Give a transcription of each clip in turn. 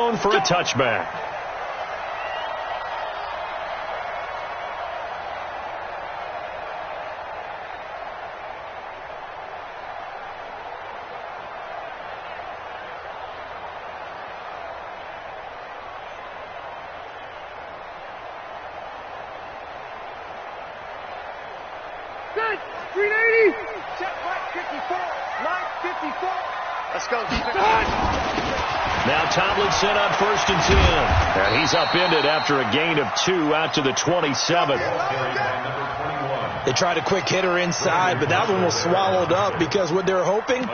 for a touchback. Good. 380. Check right 54. Line 54. Let's go, defense. Now Tomlinson on 1st and 10. And he's upended after a gain of 2 out to the 27. They tried a quick hitter inside, but that one was swallowed up because what they're hoping,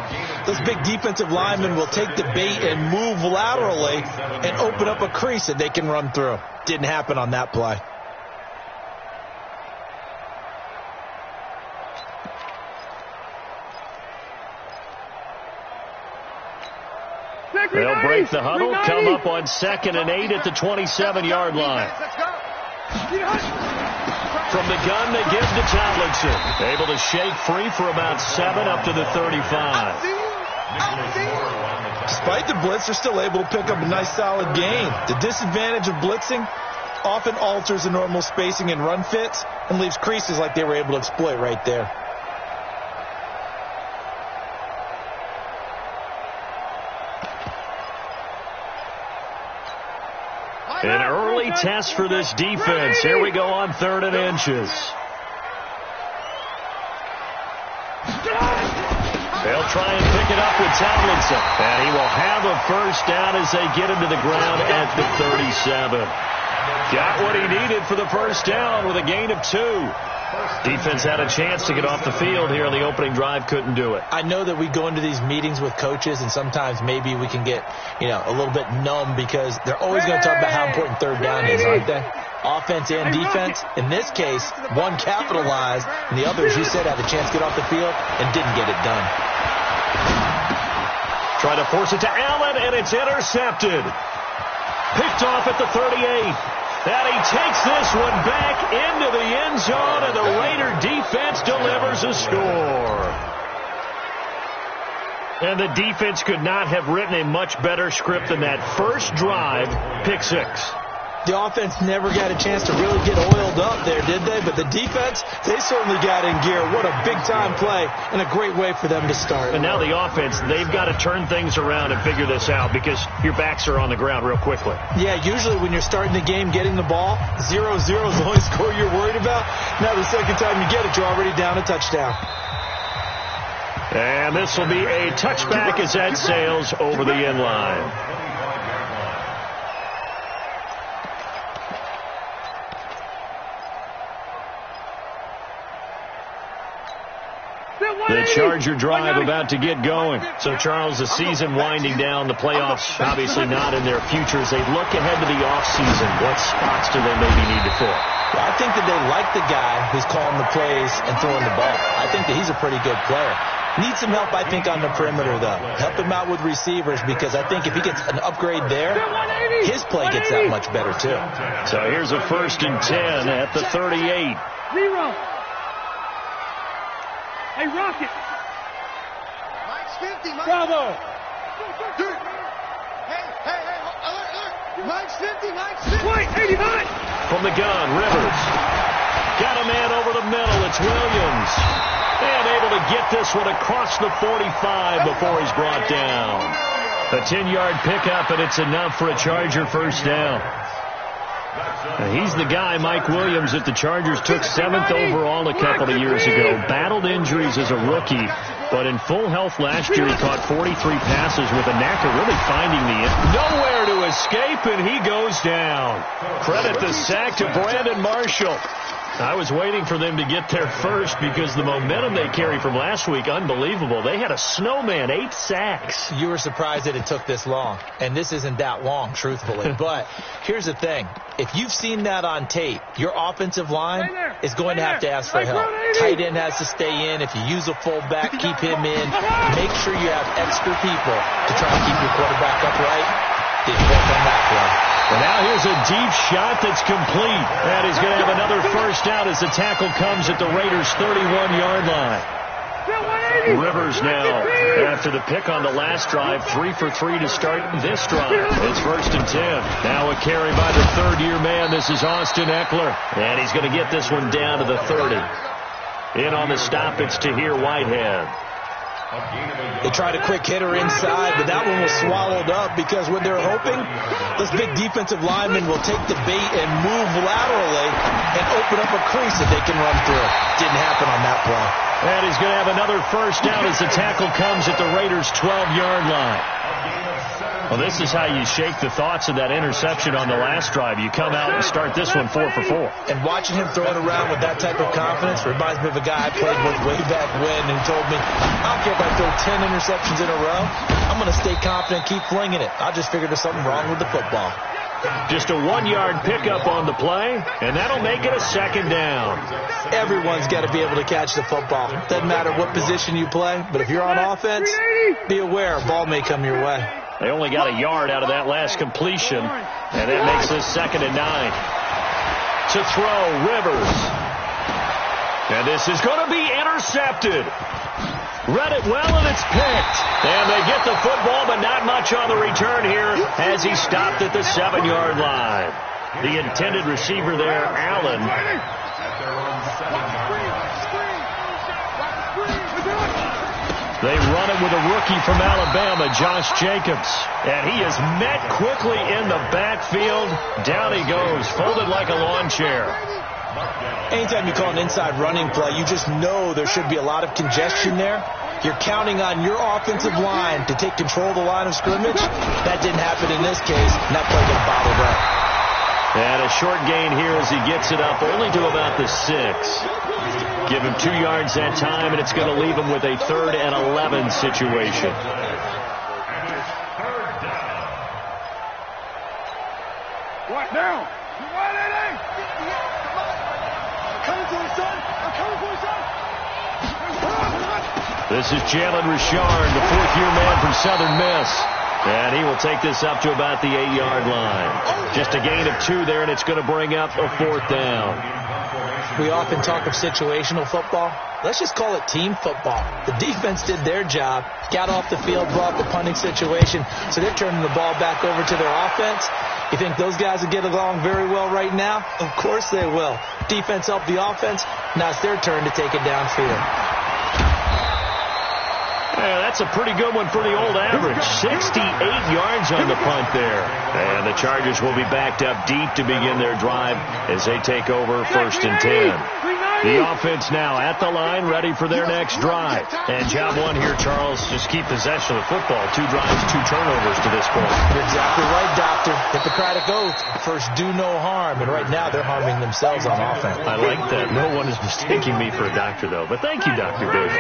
those big defensive linemen will take the bait and move laterally and open up a crease that they can run through. Didn't happen on that play. They'll break the huddle, come up on 2nd and 8 at the 27-yard line. From the gun, they give to Tomlinson. Able to shake free for about 7 up to the 35. Despite the blitz, they're still able to pick up a nice solid gain. The disadvantage of blitzing often alters the normal spacing and run fits and leaves creases like they were able to exploit right there. An early test for this defense. Here we go on 3rd and inches. They'll try and pick it up with Tomlinson. And he will have a first down as they get him to the ground at the 37. Got what he needed for the first down with a gain of 2. Defense had a chance to get off the field here on the opening drive, couldn't do it. I know that we go into these meetings with coaches, and sometimes maybe we can get, a little bit numb because they're always going to talk about how important 3rd down is, aren't they? Offense and defense. In this case, one capitalized, and the other, as you said, had a chance to get off the field and didn't get it done. Trying to force it to Allen, and it's intercepted. Picked off at the 38. And he takes this one back into the end zone, and the Raider defense delivers a score. And the defense could not have written a much better script than that first drive, pick 6. The offense never got a chance to really get oiled up there, did they? But the defense, they certainly got in gear. What a big-time play and a great way for them to start. And now the offense, they've got to turn things around and figure this out because your backs are on the ground real quickly. Yeah, usually when you're starting the game, getting the ball, 0-0 is the only score you're worried about. Now the second time you get it, you're already down a touchdown. And this will be a touchback as that sails over the end line. The Charger drive about to get going. So, Charles, the season winding down, the playoffs obviously not in their future. As they look ahead to the offseason, what spots do they maybe need to fill? Well, I think that they like the guy who's calling the plays and throwing the ball. I think that he's a pretty good player. Needs some help, I think, on the perimeter, though. Help him out with receivers because I think if he gets an upgrade there, his play gets that much better, too. So here's a 1st and 10 at the 38. 0. Hey, Rocket. Mike's 50, Mike. Bravo. Hey, alert. Mike's 50, Mike's 50. Wait, 89. From the gun, Rivers. Got a man over the middle. It's Williams. And able to get this one across the 45 before he's brought down. A 10-yard pickup, and it's enough for a Charger first down. Now, he's the guy, Mike Williams, that the Chargers took 7th overall a couple of years ago. Battled injuries as a rookie, but in full health last year, he caught 43 passes with a knack of really finding the end. Nowhere to escape, and he goes down. Credit the sack to Brandon Marshall. I was waiting for them to get there first because the momentum they carry from last week, unbelievable. They had a snowman, 8 sacks. You were surprised that it took this long, and this isn't that long, truthfully. But here's the thing. If you've seen that on tape, your offensive line is going to have to ask for help. Tight end has to stay in. If you use a fullback, keep him in. Make sure you have extra people to try to keep your quarterback upright. Didn't work on that play. And now here's a deep shot that's complete. And he's going to have another first down as the tackle comes at the Raiders' 31-yard line. Rivers now, after the pick on the last drive, 3 for 3 to start this drive. It's 1st and 10. Now a carry by the third-year man. This is Austin Eckler. And he's going to get this one down to the 30. In on the stop, it's Tahir Whitehead. They tried a quick hitter inside, but that one was swallowed up because when they're hoping, this big defensive lineman will take the bait and move laterally and open up a crease that they can run through. Didn't happen on that play. And he's going to have another first down as the tackle comes at the Raiders' 12-yard line. Well, this is how you shake the thoughts of that interception on the last drive. You come out and start this one 4 for 4. And watching him throw it around with that type of confidence reminds me of a guy I played with way back when, and he told me, I don't care if I throw 10 interceptions in a row, I'm going to stay confident, keep flinging it. I just figured there's something wrong with the football. Just a 1-yard pickup on the play, and that'll make it a 2nd down. Everyone's got to be able to catch the football. Doesn't matter what position you play, but if you're on offense, be aware a ball may come your way. They only got a yard out of that last completion, and that makes this 2nd and 9. To throw, Rivers. And this is going to be intercepted. Read it well, and it's picked. And they get the football, but not much on the return here as he stopped at the 7-yard line. The intended receiver there, Allen. They run it with a rookie from Alabama, Josh Jacobs. And he is met quickly in the backfield. Down he goes, folded like a lawn chair. Anytime you call an inside running play, you just know there should be a lot of congestion there. You're counting on your offensive line to take control of the line of scrimmage. That didn't happen in this case, and that play got bottled up. And a short gain here as he gets it up only to about the 6. Give him 2 yards that time, and it's going to leave him with a 3rd and 11 situation. What now? I'm coming for you, son. I'm coming for you, son. This is Jalen Richard, the 4th-year man from Southern Miss. And he will take this up to about the 8-yard line. Just a gain of 2 there, and it's going to bring up a 4th down. We often talk of situational football. Let's just call it team football. The defense did their job, got off the field, brought the punting situation, so they're turning the ball back over to their offense. You think those guys will get along very well right now? Of course they will. Defense helped the offense. Now it's their turn to take it downfield. Yeah, that's a pretty good one for the old average. 68 yards on the punt there. And the Chargers will be backed up deep to begin their drive as they take over 1st and 10. The offense now at the line, ready for their next drive. And job 1 here, Charles, just keep possession of the football. 2 drives, 2 turnovers to this point. You're exactly right, Doctor. Hippocratic oath. First, do no harm. And right now, they're harming themselves on offense. I like that. No one is mistaking me for a doctor, though. But thank you, Dr. Davis.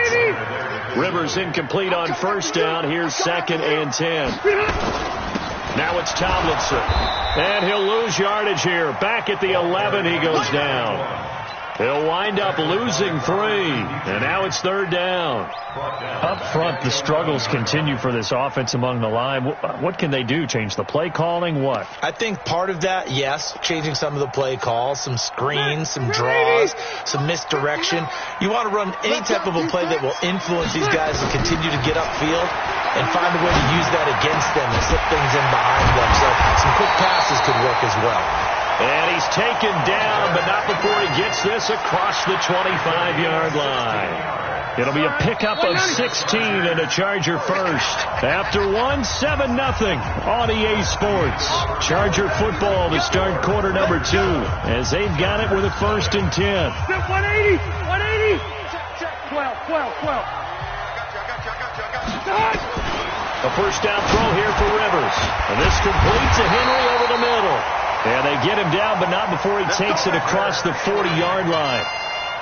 Rivers incomplete on 1st down. Here's 2nd and 10. Now it's Tomlinson. And he'll lose yardage here. Back at the 11, he goes down. He'll wind up losing 3, and now it's 3rd down. Up front, the struggles continue for this offense among the line. What can they do? Change the play calling? What? I think part of that, yes, changing some of the play calls, some screens, some draws, some misdirection. You want to run any type of a play that will influence these guys to continue to get upfield and find a way to use that against them and slip things in behind them. So some quick passes could work as well. And he's taken down, but not before he gets this across the 25-yard line. It'll be a pickup of 16 and a Charger first. After 1, 7-0 on EA Sports. Charger football to start quarter number 2 as they've got it with a 1st and 10. 180, 180. 12. A first down throw here for Rivers. And this completes a Henry over the middle. And they get him down, but not before he takes it across the 40-yard line.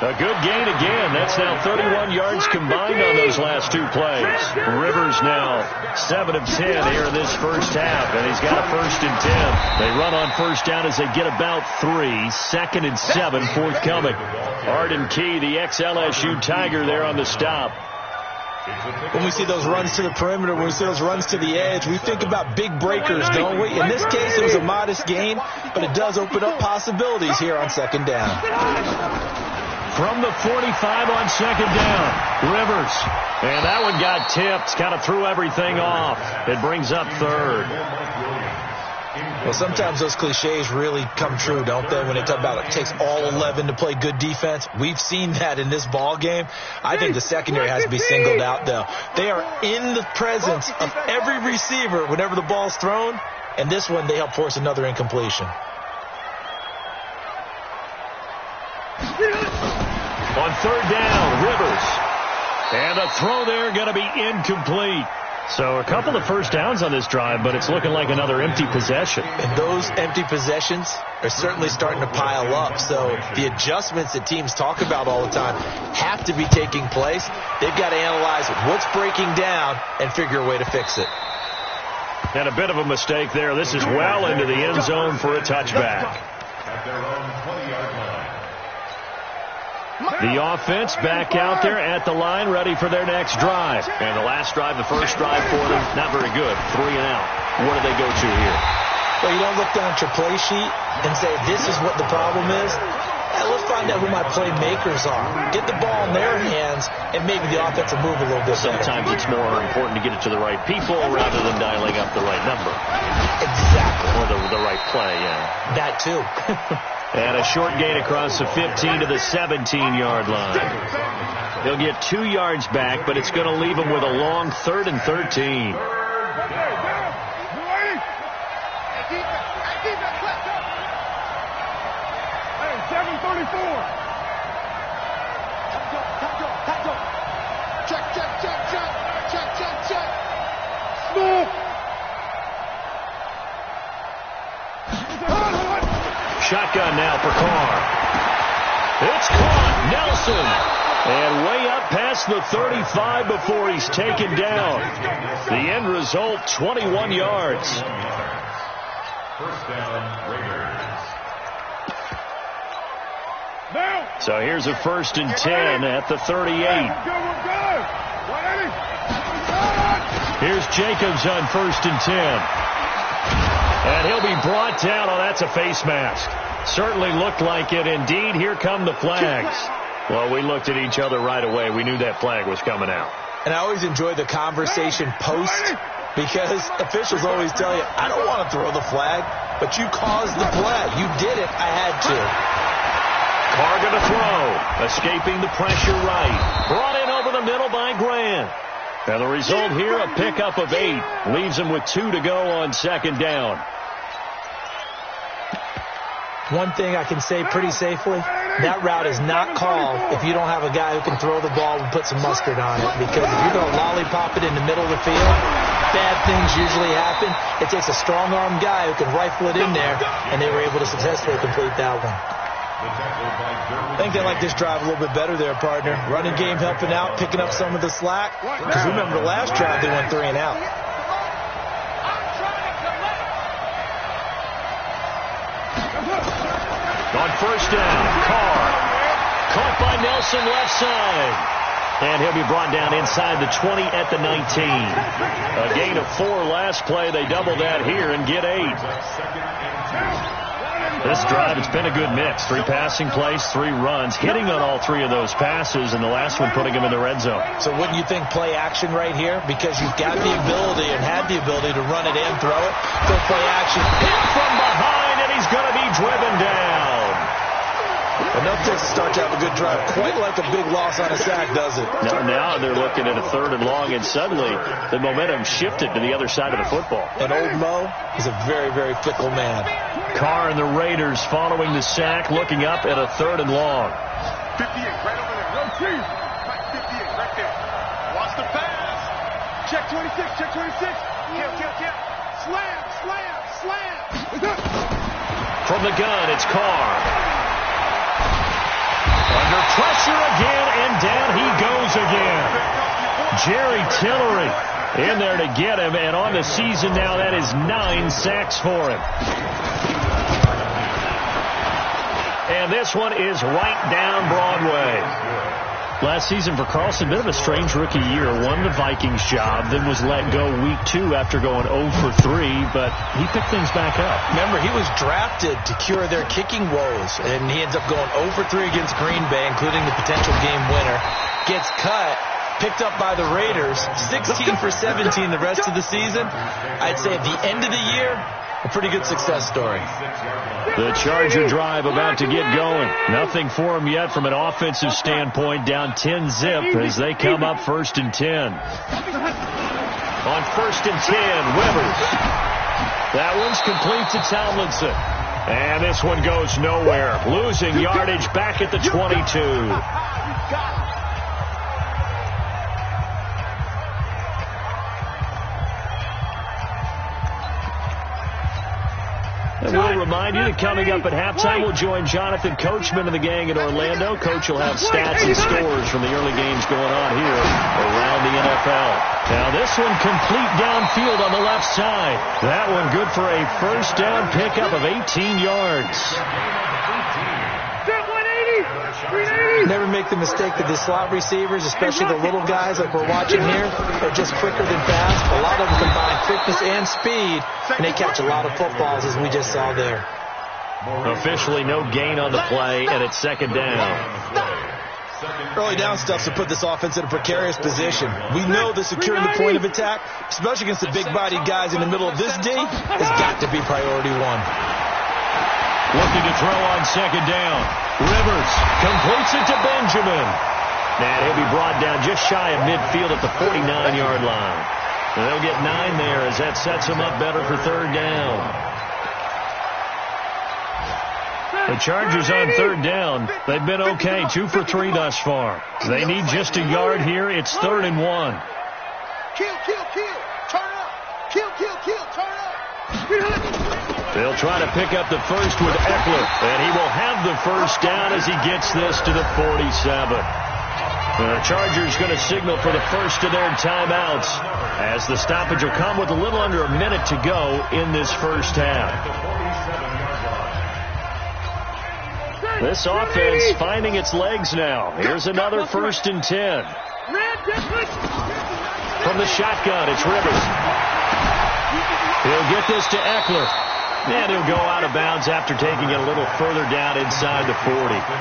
A good gain again. That's now 31 yards combined on those last 2 plays. Rivers now 7 of 10 here in this first half, and he's got a 1st and 10. They run on 1st down as they get about 3. 2nd and 7 forthcoming. Arden Key, the ex-LSU Tiger, there on the stop. When we see those runs to the perimeter, when we see those runs to the edge, we think about big breakers, don't we? In this case, it was a modest gain, but it does open up possibilities here on 2nd down. from the 45 on second down. Rivers. And that one got tipped. Kind of threw everything off. It brings up third. Well, sometimes those cliches really come true, don't they, when they talk about it takes all 11 to play good defense. We've seen that in this ball game. I think the secondary has to be singled out, though. They are in the presence of every receiver whenever the ball's thrown, and this one they help force another incompletion. On third down, Rivers. And a throw there going to be incomplete. So a couple of first downs on this drive, but it's looking like another empty possession. And those empty possessions are certainly starting to pile up. So the adjustments that teams talk about all the time have to be taking place. They've got to analyze what's breaking down and figure a way to fix it. And a bit of a mistake there. This is well into the end zone for a touchback. At their own 20-yard line. The offense back out there at the line, ready for their next drive. And the last drive, the first drive for them, not very good. 3 and out. What do they go to here? Well, you don't look down at your play sheet and say, this is what the problem is. Let's find out who my playmakers are. Get the ball in their hands, and maybe the offense will move a little bit better. Sometimes it's more important to get it to the right people rather than dialing up the right number. Exactly. Or the right play, yeah. That, too. And a short gain across the 15 to the 17-yard line. He'll get 2 yards back, but it's going to leave him with a long 3rd and 13. Shotgun now for Carr. It's caught. Nelson. And way up past the 35 before he's taken down. The end result, 21 yards. First down, Raiders. So here's a 1st and 10 at the 38. Here's Jacobs on 1st and 10. And he'll be brought down. Oh, that's a face mask. Certainly looked like it. Indeed, here come the flags. Well, we looked at each other right away. We knew that flag was coming out. And I always enjoy the conversation post because officials always tell you, I don't want to throw the flag, but you caused the play. You did it. I had to. Carr going to throw. Escaping the pressure right. Brought in over the middle by Grant. And the result here, a pickup of 8. Leaves him with 2 to go on second down. One thing I can say pretty safely, that route is not called if you don't have a guy who can throw the ball and put some mustard on it. Because if you're going to lollipop it in the middle of the field, bad things usually happen. It takes a strong-armed guy who can rifle it in there, and they were able to successfully complete that one. I think they like this drive a little bit better there, partner. Running game helping out, picking up some of the slack. Because remember, the last drive they went 3 and out. On first down, Carr. Caught by Nelson left side. And he'll be brought down inside the 20 at the 19. A gain of 4 last play. They double that here and get 8. This drive, it's been a good mix. 3 passing plays, 3 runs, hitting on all 3 of those passes, and the last one putting him in the red zone. So wouldn't you think play action right here? Because you've got the ability and had the ability to run it and throw it. So play action. Hit from behind, and he's going to be driven down. Enough to start to have a good drive. Quite like a big loss on a sack, does it? Now they're looking at a 3rd and long, and suddenly the momentum shifted to the other side of the football. And old Mo is a very, very fickle man. Carr and the Raiders following the sack, looking up at a 3rd and long. 58, right over there. No cheese. Right, 58, right there. Watch the pass. Check 26, check 26. Kill. Slam. From the gun, it's Carr. Under pressure again, and down he goes again. Jerry Tillery in there to get him, and on the season now, that is 9 sacks for him. And this one is right down Broadway. Last season for Carlson, bit of a strange rookie year. Won the Vikings job, then was let go week 2 after going 0 for 3, but he picked things back up. Remember, he was drafted to cure their kicking woes, and he ends up going 0 for 3 against Green Bay, including the potential game winner. Gets cut, picked up by the Raiders, 16 for 17 the rest of the season. I'd say at the end of the year, a pretty good success story. The Charger drive about to get going. Nothing for them yet from an offensive standpoint. Down 10-zip as they come up 1st and 10. On 1st and 10, Rivers. That one's complete to Tomlinson. And this one goes nowhere. Losing yardage back at the 22. And we'll remind you that coming up at halftime, we'll join Jonathan Coachman and the gang in Orlando. Coach will have stats and scores from the early games going on here around the NFL. Now this one complete downfield on the left side. That one good for a first down pickup of 18 yards. Never make the mistake that the slot receivers, especially the little guys like we're watching here, are just quicker than fast. A lot of them combine quickness and speed, and they catch a lot of footballs, as we just saw there. Officially no gain on the play, and it's 2nd down. Early down stuff to put this offense in a precarious position. We know that securing the point of attack, especially against the big-bodied guys in the middle of this D, has got to be priority 1. Looking to throw on 2nd down. Rivers completes it to Benjamin. And he'll be brought down just shy of midfield at the 49-yard line. And they'll get 9 there as that sets them up better for 3rd down. The Chargers on 3rd down. They've been okay, 2 for 3 thus far. They need just a yard here. It's 3rd and 1. Kill, kill, kill. Turn up. Kill, kill, kill. Turn up. They'll try to pick up the first with Eckler, and he will have the first down as he gets this to the 47. The Chargers going to signal for the first of their timeouts as the stoppage will come with a little under a minute to go in this first half. This offense finding its legs now. Here's another 1st and 10. From the shotgun, it's Rivers. He'll get this to Eckler. And he'll go out of bounds after taking it a little further down inside the 40.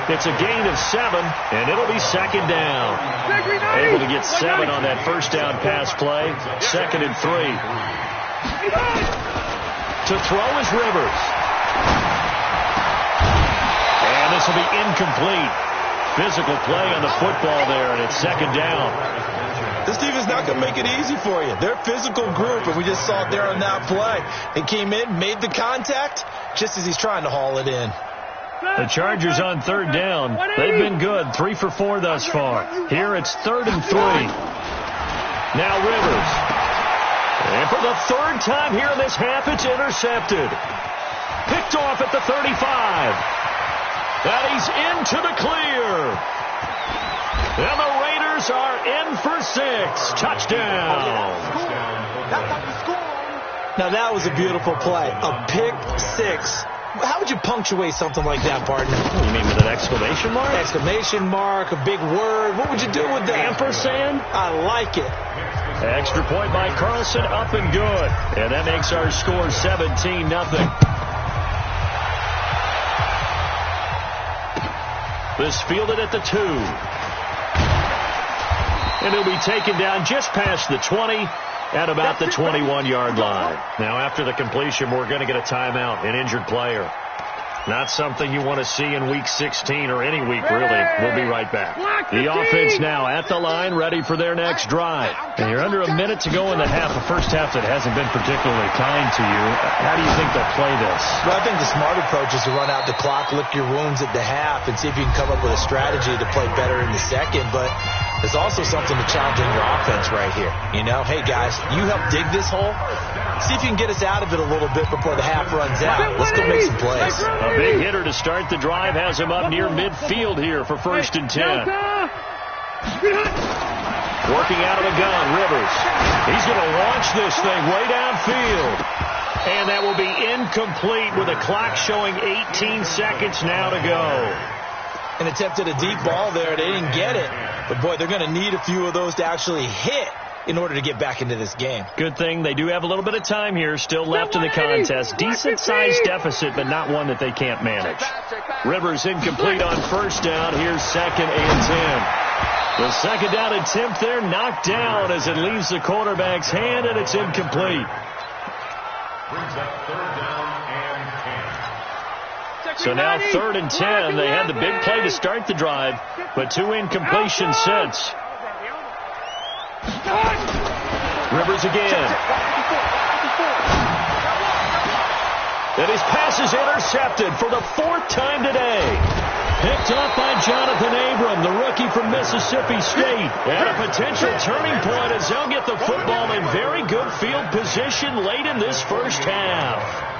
It's a gain of 7, and it'll be 2nd down. Able to get 7 on that first down pass play. 2nd and 3. To throw is Rivers. And this will be incomplete. Physical play on the football there, and it's 2nd down. This defense not going to make it easy for you. They're a physical group, and we just saw it there on that play. He came in, made the contact, just as he's trying to haul it in. The Chargers on 3rd down. They've been good, 3 for 4 thus far. Here it's 3rd and 3. Now Rivers. And for the 3rd time here in this half, it's intercepted. Picked off at the 35. And he's into the clear. And the Raiders are in for 6. Touchdown. Now that was a beautiful play. A pick 6. How would you punctuate something like that, partner? You mean with an exclamation mark? Exclamation mark, a big word. What would you do with that? Ampersand? I like it. Extra point by Carlson, up and good. And that makes our score 17-0. This fielded at the 2. And he'll be taken down just past the 20 at about the 21-yard line. Now, after the completion, we're going to get a timeout, an injured player. Not something you want to see in Week 16 or any week, really. We'll be right back. The offense now at the line, ready for their next drive. And you're under a minute to go in the half, a first half that hasn't been particularly kind to you. How do you think they'll play this? Well, I think the smart approach is to run out the clock, lick your wounds at the half, and see if you can come up with a strategy to play better in the second. But there's also something to challenge in your offense right here. You know, hey, guys, you help dig this hole. See if you can get us out of it a little bit before the half runs out. Let's go make some plays. A big hitter to start the drive has him up near midfield here for 1st and 10. Working out of the gun, Rivers. He's going to launch this thing way downfield. And that will be incomplete with the clock showing 18 seconds now to go. and attempted a deep ball there. They didn't get it. But, boy, they're going to need a few of those to actually hit in order to get back into this game. Good thing they do have a little bit of time here still left in the contest. Decent-sized deficit, but not one that they can't manage. Rivers incomplete on first down. Here's 2nd and 10. The 2nd down attempt there knocked down as it leaves the quarterback's hand, and it's incomplete. Brings up 3rd down and 10. So now 3rd and 10. They had the big play to start the drive, but 2 incompletions since. Rivers again. And his pass is intercepted for the 4th time today. Picked up by Jonathan Abram, the rookie from Mississippi State. And a potential turning point as they'll get the football in very good field position late in this first half.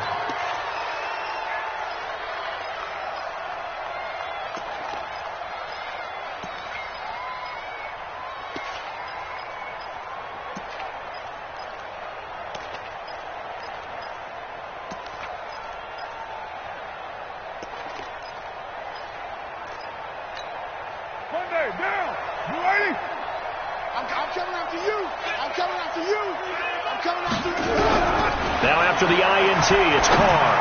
Now after the INT, it's Carr.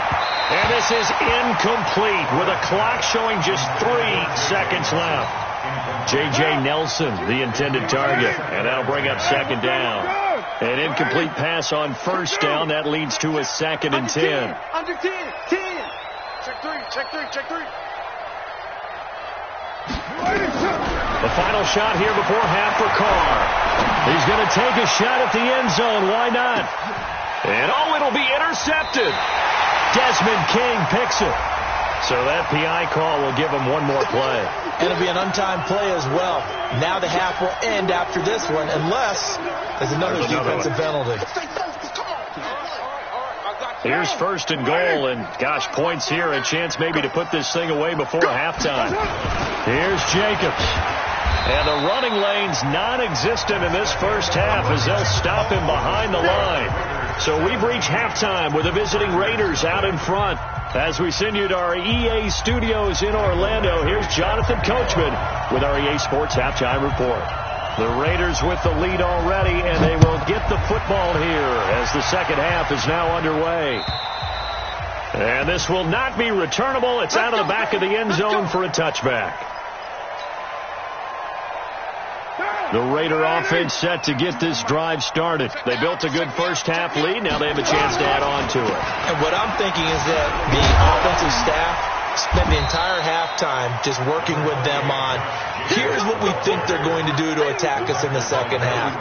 And this is incomplete with a clock showing just 3 seconds left. J.J. Nelson, the intended target. And that'll bring up 2nd down. An incomplete pass on first down. That leads to a 2nd and 10. Under 10. Check 3. The final shot here before half for Carr. He's going to take a shot at the end zone. Why not? And it'll be intercepted. Desmond King picks it. So that PI call will give him one more play. And it'll be an untimed play as well. Now the half will end after this one, unless there's another defensive penalty. Here's 1st and goal, and gosh, points here, a chance maybe to put this thing away before halftime. Here's Jacobs. And the running lane's non-existent in this first half as they'll stop him behind the line. So we've reached halftime with the visiting Raiders out in front. As we send you to our EA studios in Orlando, here's Jonathan Coachman with our EA Sports Halftime Report. The Raiders with the lead already, and they will get the football here as the second half is now underway. And this will not be returnable. It's out of the back of the end zone for a touchback. The Raider offense set to get this drive started. They built a good first half lead. Now they have a chance to add on to it. And what I'm thinking is that the offensive staff spent the entire halftime just working with them on, here's what we think they're going to do to attack us in the second half.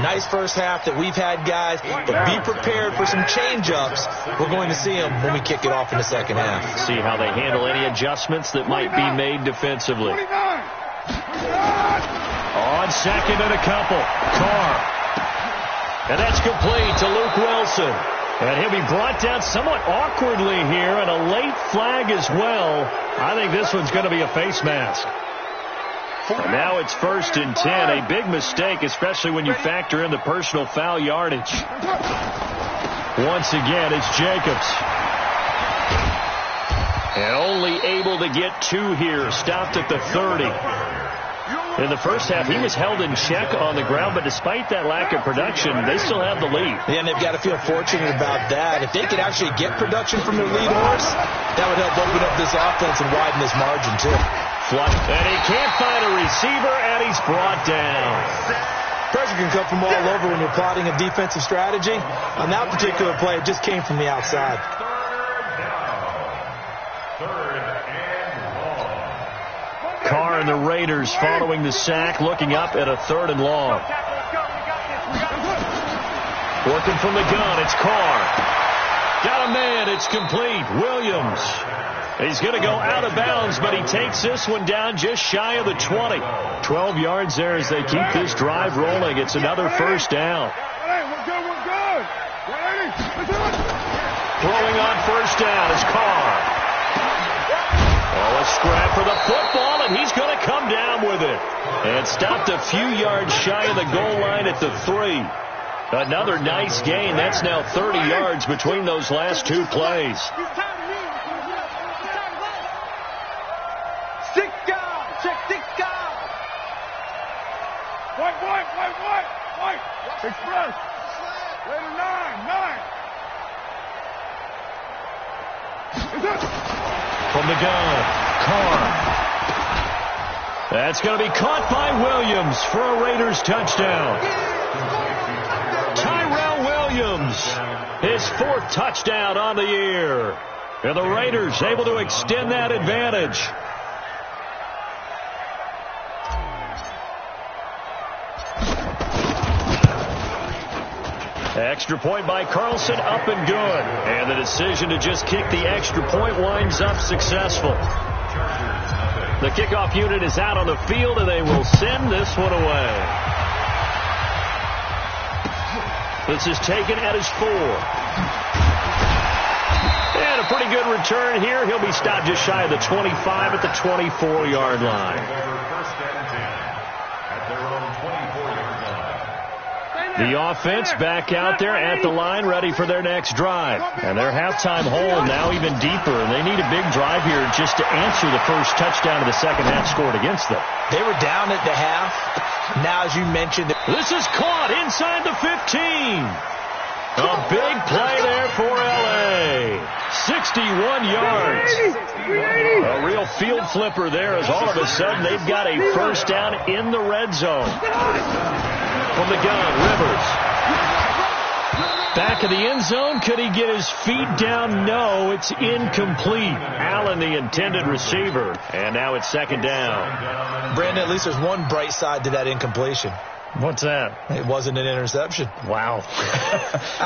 Nice first half that we've had, guys, but be prepared for some change-ups. We're going to see them when we kick it off in the second half. See how they handle any adjustments that might be made defensively. On 2nd and a couple, Carr. And that's complete to Luke Wilson. And he'll be brought down somewhat awkwardly here, and a late flag as well. I think this one's going to be a face mask. And now it's 1st and 10. A big mistake, especially when you factor in the personal foul yardage. Once again, it's Jacobs. And only able to get 2 here. Stopped at the 30. In the first half, he was held in check on the ground, but despite that lack of production, they still have the lead. Yeah, and they've got to feel fortunate about that. If they could actually get production from their lead horse, that would help open up this offense and widen this margin, too. Flush, and he can't find a receiver, and he's brought down. Pressure can come from all over when you're plotting a defensive strategy. On that particular play, it just came from the outside. Carr and the Raiders following the sack, looking up at a 3rd and long. Working from the gun, it's Carr. Got a man, it's complete. Williams. He's going to go out of bounds, but he takes this one down just shy of the 20. 12 yards there as they keep this drive rolling. It's another first down. Throwing on first down is Carr. Oh, a scrap for the football, and he's going to come down with it. And stopped a few yards shy of the goal line at the 3. Another nice gain. That's now 30 yards between those last 2 plays. 6 guys. White. Express. Later, 9. From the gun, Carr. That's going to be caught by Williams for a Raiders touchdown. Tyrell Williams, his 4th touchdown on the year. And the Raiders able to extend that advantage. Extra point by Carlson, up and good. And the decision to just kick the extra point winds up successful. The kickoff unit is out on the field, and they will send this one away. This is taken at his 4. And a pretty good return here. He'll be stopped just shy of the 25 at the 24-yard line. The offense back out there at the line, ready for their next drive. And their halftime hole now even deeper. And they need a big drive here just to answer the first touchdown of the second half scored against them. They were down at the half. Now, as you mentioned, this is caught inside the 15. A big play there for L.A. 61 yards. A real field flipper there as all of a sudden they've got a first down in the red zone. From the gun, Rivers. Back of the end zone. Could he get his feet down? No, it's incomplete. Allen, the intended receiver. And now it's second down. Brandon, at least there's one bright side to that incompletion. What's that? It wasn't an interception. Wow.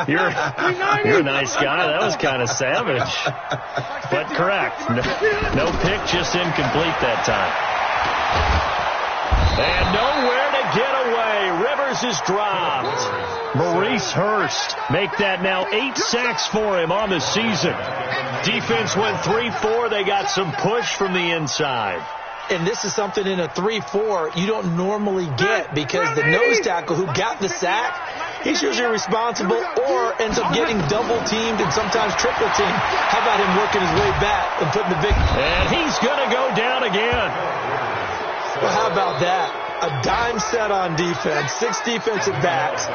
You're a nice guy. That was kind of savage. But correct. No pick, just incomplete that time. And nowhere to get away. Rivers is dropped. Maurice Hurst make that now 8 sacks for him on the season. Defense went 3-4. They got some push from the inside. And this is something in a 3-4 you don't normally get because the nose tackle who got the sack, he's usually responsible or ends up getting double-teamed and sometimes triple-teamed. How about him working his way back and putting the big... And he's going to go down again. Well, how about that? A dime set on defense, 6 defensive backs.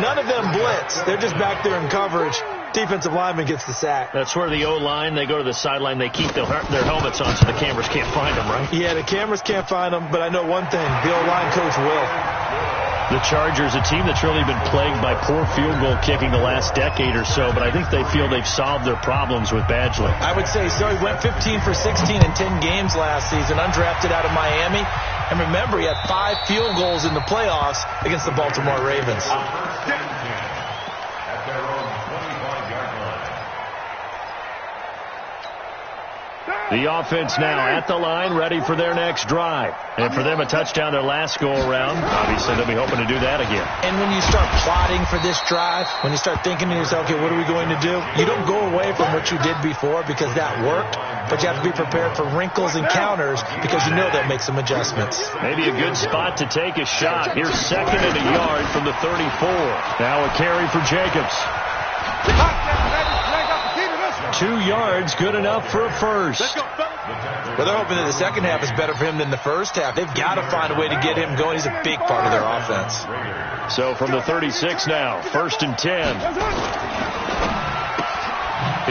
None of them blitz. They're just back there in coverage. Defensive lineman gets the sack. That's where the O-line, they go to the sideline, they keep their helmets on so the cameras can't find them, right? Yeah, the cameras can't find them, but I know one thing. The O-line coach will. The Chargers, a team that's really been plagued by poor field goal kicking the last decade or so, but I think they feel they've solved their problems with Badgley. I would say so. He went 15 for 16 in 10 games last season, undrafted out of Miami. And remember, he had 5 field goals in the playoffs against the Baltimore Ravens. The offense now at the line, ready for their next drive. And for them, a touchdown their last go-around. Obviously, they'll be hoping to do that again. And when you start plotting for this drive, when you start thinking to yourself, okay, what are we going to do? You don't go away from what you did before because that worked, but you have to be prepared for wrinkles and counters because you know they'll make some adjustments. Maybe a good spot to take a shot. Here's second and a yard from the 34. Now a carry for Jacobs. 2 yards, good enough for a first. Well, they're hoping that the second half is better for him than the first half. They've got to find a way to get him going. He's a big part of their offense. So from the 36 now, 1st and 10.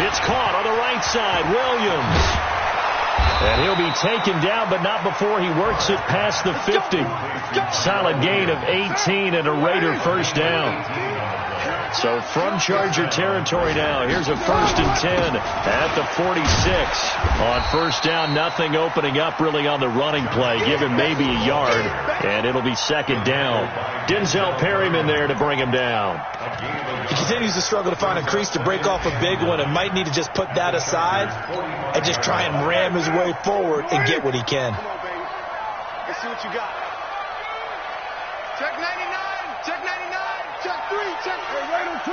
It's caught on the right side, Williams. And he'll be taken down, but not before he works it past the 50. Solid gain of 18 and a Raider first down. So from Charger territory now, here's a 1st and 10 at the 46. On first down, nothing opening up really on the running play. Give him maybe a yard, and it'll be second down. Denzel Perryman there to bring him down. He continues to struggle to find a crease to break off a big one and might need to just put that aside and just try and ram his way forward and get what he can. Let's see what you got. Check 99. Check 99. Check 3. Check Raider 2.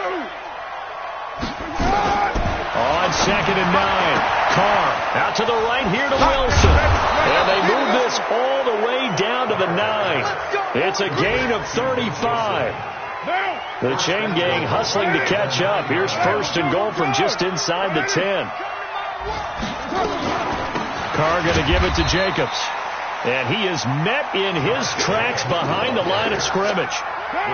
On 2nd and 9. Carr out to the right here to Wilson. And they move this all the way down to the 9. It's a gain of 35. The chain gang hustling to catch up. Here's 1st and goal from just inside the 10. Carr going to give it to Jacobs. And he is met in his tracks behind the line of scrimmage.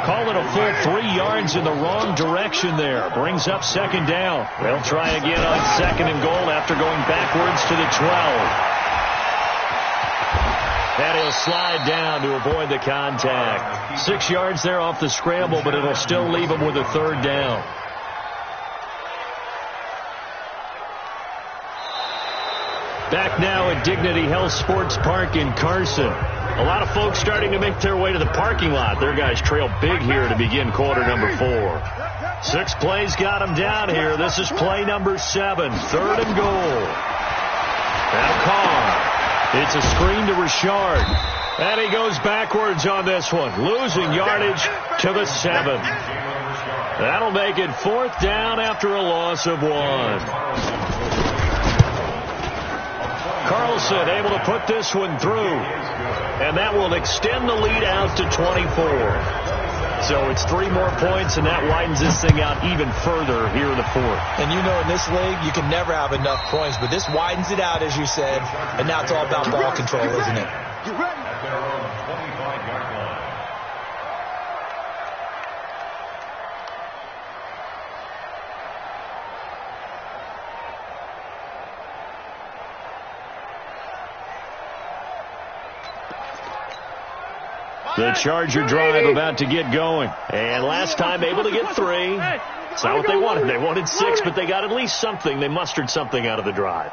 Call it a full 3 yards in the wrong direction there. Brings up second down. They'll try again on second and goal after going backwards to the 12. And he'll slide down to avoid the contact. 6 yards there off the scramble, but it'll still leave him with a third down. Back now at Dignity Health Sports Park in Carson. A lot of folks starting to make their way to the parking lot. Their guys trail big here to begin quarter number 4. 6 plays got them down here. This is play number 7. Third and goal. Now Carr. It's a screen to Richard. And he goes backwards on this one. Losing yardage to the 7. That'll make it 4th down after a loss of 1. Carlson able to put this one through. And that will extend the lead out to 24. So it's 3 more points, and that widens this thing out even further here in the 4th. And you know in this league, you can never have enough points, but this widens it out, as you said. And now it's all about ball control, isn't it? The Charger drive about to get going. And last time able to get 3. It's not what they wanted. They wanted 6, but they got at least something. They mustered something out of the drive.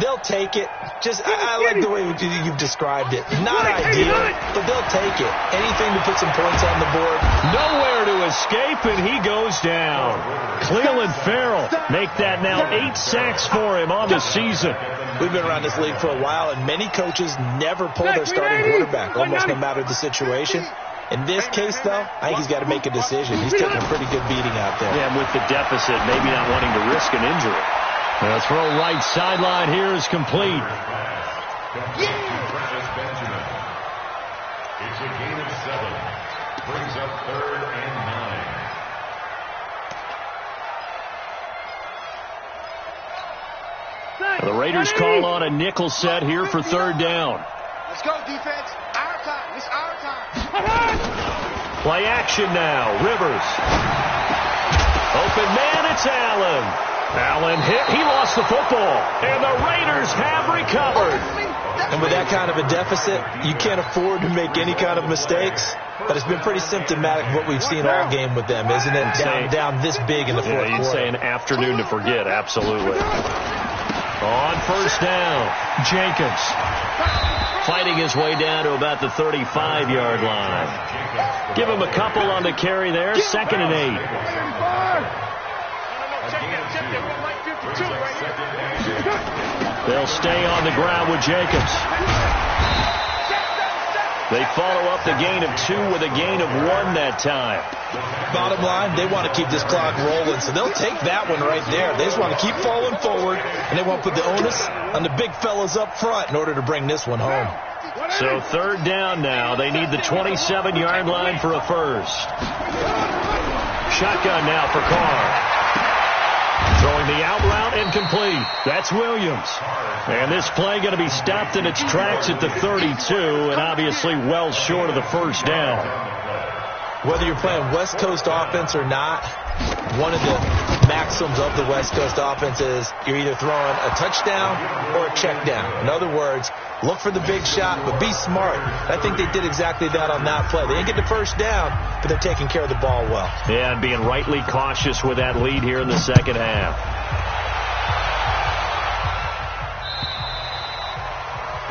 They'll take it. I like the way you've described it. Not ideal, but they'll take it. Anything to put some points on the board. Nowhere to escape, and he goes down. Cleveland Farrell make that now 8 sacks for him on the season. We've been around this league for a while, and many coaches never pull their starting quarterback, almost no matter the situation. In this case, though, I think he's got to make a decision. He's taking a pretty good beating out there. Yeah, and with the deficit, maybe not wanting to risk an injury. The throw right sideline here is complete. It's a gain of 7. Brings up 3rd and 9. The Raiders call on a nickel set here for 3rd down. Let's go, defense. Our time. It's our time. Play action now. Rivers. Open man, it's Allen. Allen hit. He lost the football. And the Raiders have recovered. And with that kind of a deficit, you can't afford to make any kind of mistakes. But it's been pretty symptomatic of what we've seen all game with them, isn't it? Down this big in the 4th quarter. You'd say an afternoon to forget. Absolutely. On 1st down, Jacobs fighting his way down to about the 35-yard line. Give him a couple on the carry there. 2nd and 8. They'll stay on the ground with Jacobs. They follow up the gain of 2 with a gain of 1 that time. Bottom line, they want to keep this clock rolling, so they'll take that one right there. They just want to keep falling forward, and they want to put the onus on the big fellas up front in order to bring this one home. So 3rd down now. They need the 27-yard line for a first. Shotgun now for Carr. Throwing the out route incomplete. That's Williams. And this play going to be stopped in its tracks at the 32, and obviously well short of the 1st down. Whether you're playing West Coast offense or not, one of the maxims of the West Coast offense is you're either throwing a touchdown or a check down. In other words, look for the big shot, but be smart. I think they did exactly that on that play. They didn't get the 1st down, but they're taking care of the ball well. Yeah, and being rightly cautious with that lead here in the 2nd half.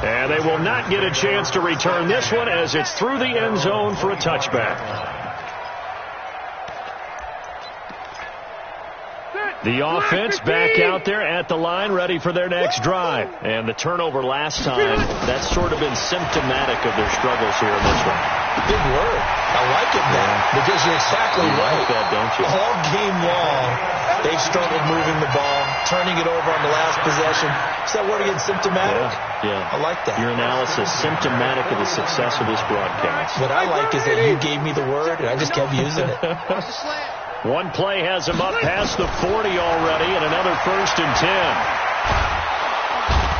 And they will not get a chance to return this one as it's through the end zone for a touchback. The offense back out there at the line, ready for their next drive. And the turnover last time, that's sort of been symptomatic of their struggles here in this one. Big word. I like it, man, because you're exactly right. Like that, don't you? All game long, they've struggled moving the ball, turning it over on the last possession. Is that word again, symptomatic? Yeah. I like that. Your analysis, symptomatic of the success of this broadcast. What I like is that you gave me the word, and I just kept using it. One play has him up past the 40 already, and another 1st and 10.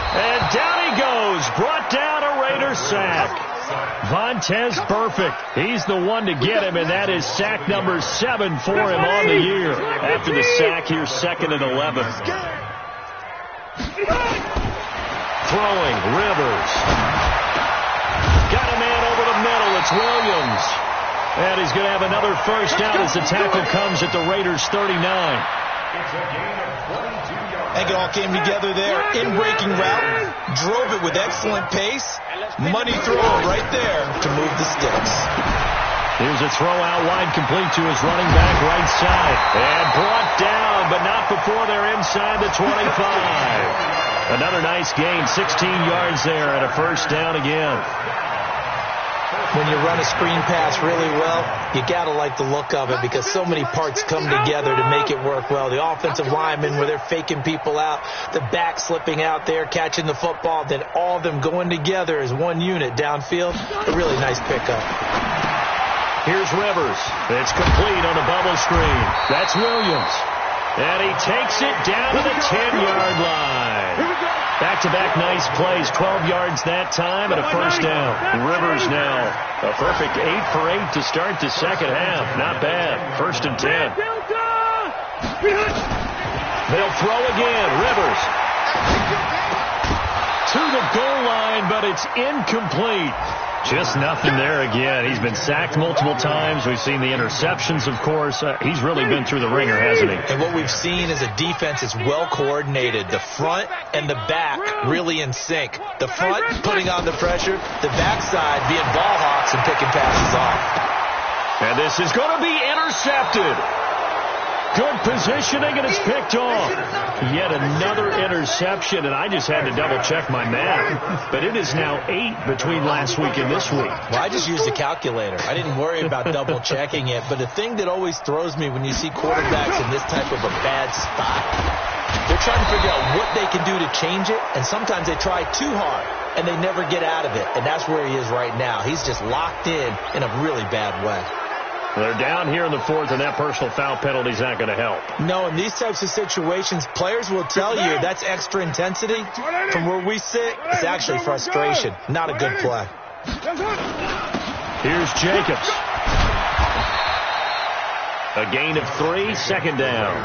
And down he goes, brought down a Raiders sack. Vontez Burfict. He's the one to get him, and that is sack number 7 for him on the year. After the sack, here's 2nd and 11. Throwing, Rivers. Got a man over the middle. It's Williams. And he's going to have another first down as the tackle comes at the Raiders' 39. I think it all came together there. In-breaking route. Drove it with excellent pace. Money throw right there to move the sticks. Here's a throw out wide, complete to his running back right side. And brought down, but not before they're inside the 25. Another nice gain, 16 yards there and a first down again. When you run a screen pass really well, you got to like the look of it because so many parts come together to make it work well. The offensive linemen, where they're faking people out, the back slipping out there, catching the football, then all of them going together as one unit downfield. A really nice pickup. Here's Rivers. It's complete on a bubble screen. That's Williams. And he takes it down to the 10-yard line. Back-to-back nice plays, 12 yards that time and a first down. Rivers now a perfect 8 for 8 to start the second half. Not bad. 1st and 10. They'll throw again. Rivers to the goal line, but it's incomplete. Just nothing there again. He's been sacked multiple times. We've seen the interceptions, of course. He's really been through the ringer, hasn't he? And what we've seen is a defense is well coordinated. The front and the back really in sync. The front putting on the pressure, the backside being ball hawks and picking passes off. And this is going to be intercepted. Good positioning, and it's picked off. Yet another interception, and I just had to double-check my math. But it is now 8 between last week and this week. Well, I just used a calculator. I didn't worry about double-checking it. But the thing that always throws me when you see quarterbacks in this type of a bad spot, they're trying to figure out what they can do to change it, and sometimes they try too hard, and they never get out of it. And that's where he is right now. He's just locked in a really bad way. They're down here in the 4th, and that personal foul penalty is not going to help. No, in these types of situations, players will tell you that's extra intensity. From where we sit, it's actually frustration. Not a good play. Here's Jacobs. A gain of 3, 2nd down.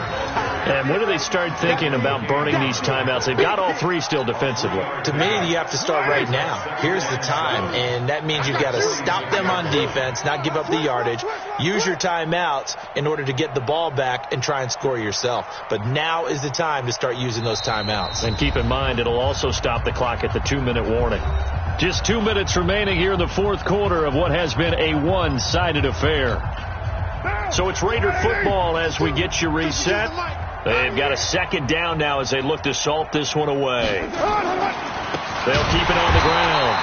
And when do they start thinking about burning these timeouts? They've got all 3 still defensively. To me, you have to start right now. Here's the time, and that means you've got to stop them on defense, not give up the yardage, use your timeouts in order to get the ball back and try and score yourself. But now is the time to start using those timeouts. And keep in mind, it'll also stop the clock at the 2-minute warning. Just 2 minutes remaining here in the 4th quarter of what has been a one-sided affair. So it's Raider football as we get you reset. They've got a 2nd down now as they look to salt this one away. They'll keep it on the ground.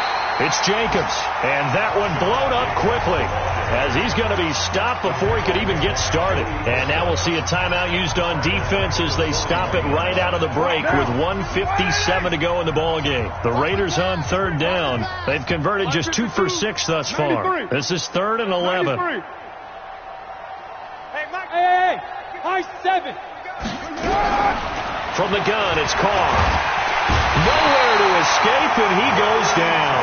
It's Jacobs, and that one blown up quickly as he's going to be stopped before he could even get started. And now we'll see a timeout used on defense as they stop it right out of the break with 1:57 to go in the ballgame. The Raiders on 3rd down. They've converted just 2 for 6 thus far. This is 3rd and 11. Hey, high 7. From the gun, it's Carr. Nowhere to escape, and he goes down.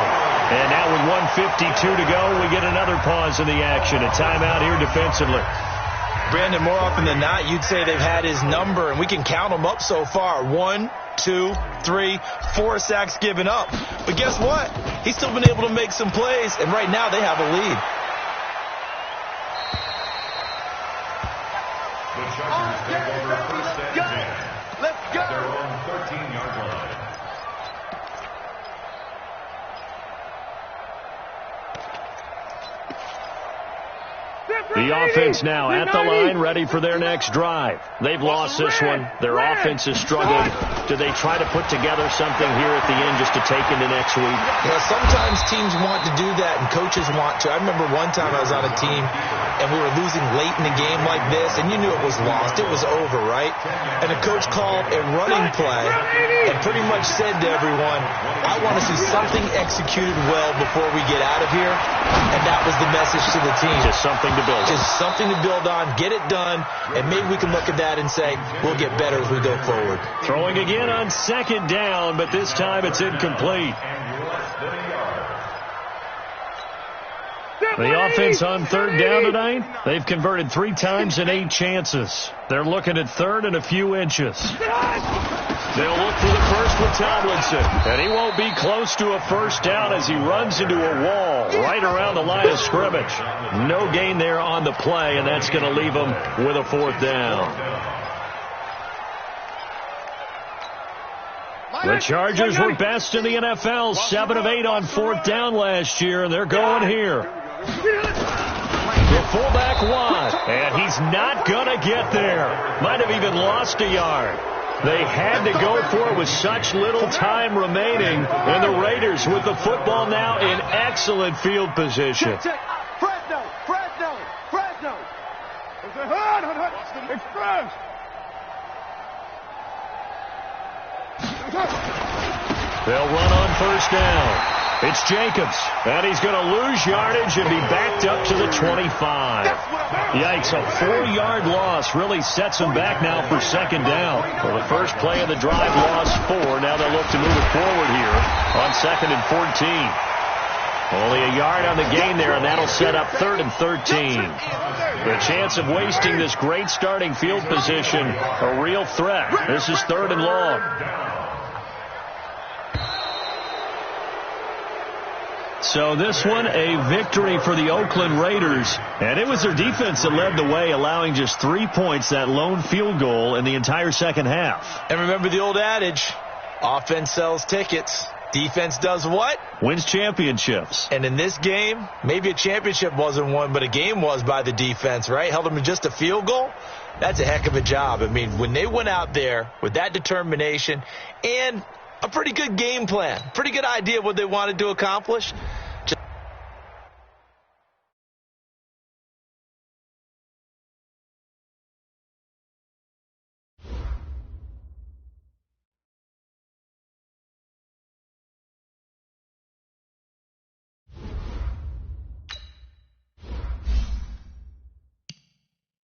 And now with 1:52 to go, we get another pause in the action. A timeout here defensively. Brandon, more often than not, you'd say they've had his number, and we can count them up so far. 1, 2, 3, 4 sacks given up. But guess what? He's still been able to make some plays, and right now they have a lead. The Chargers take over 1st and 10. Let's go. At their own 13-yard line. The offense now at the line, ready for their next drive. They've lost this one. Their offense has struggled. Do they try to put together something here at the end just to take into next week? Yeah, sometimes teams want to do that, and coaches want to. I remember one time I was on a team, and we were losing late in the game like this, and you knew it was lost. It was over, right? And the coach called a running play and pretty much said to everyone, I want to see something executed well before we get out of here. And that was the message to the team. Just something to build on. Just something to build on, get it done, and maybe we can look at that and say, we'll get better as we go forward. Throwing again on 2nd down, but this time it's incomplete. The offense on third down tonight, they've converted 3 times in 8 chances. They're looking at third and a few inches. They'll look for the first with Tomlinson, and he won't be close to a first down as he runs into a wall right around the line of scrimmage. No gain there on the play, and that's going to leave him with a 4th down. The Chargers were best in the NFL, 7 of 8 on 4th down last year, and they're going here. The fullback wide, and he's not going to get there. Might have even lost a yard. They had to go for it with such little time remaining, and the Raiders with the football now in excellent field position. Fresno. Express. They'll run on first down. It's Jacobs, and he's going to lose yardage and be backed up to the 25. Yikes, a 4-yard loss really sets him back now for second down. For the first play of the drive, lost 4. Now they'll look to move it forward here on 2nd and 14. Only a yard on the gain there, and that'll set up 3rd and 13. The chance of wasting this great starting field position, a real threat. This is 3rd and long. So this one, a victory for the Oakland Raiders. And it was their defense that led the way, allowing just 3 points, that lone field goal in the entire second half. And remember the old adage, offense sells tickets. Defense does what? Wins championships. And in this game, maybe a championship wasn't won, but a game was by the defense, right? Held them to just a field goal. That's a heck of a job. I mean, when they went out there with that determination and a pretty good game plan, pretty good idea of what they wanted to accomplish,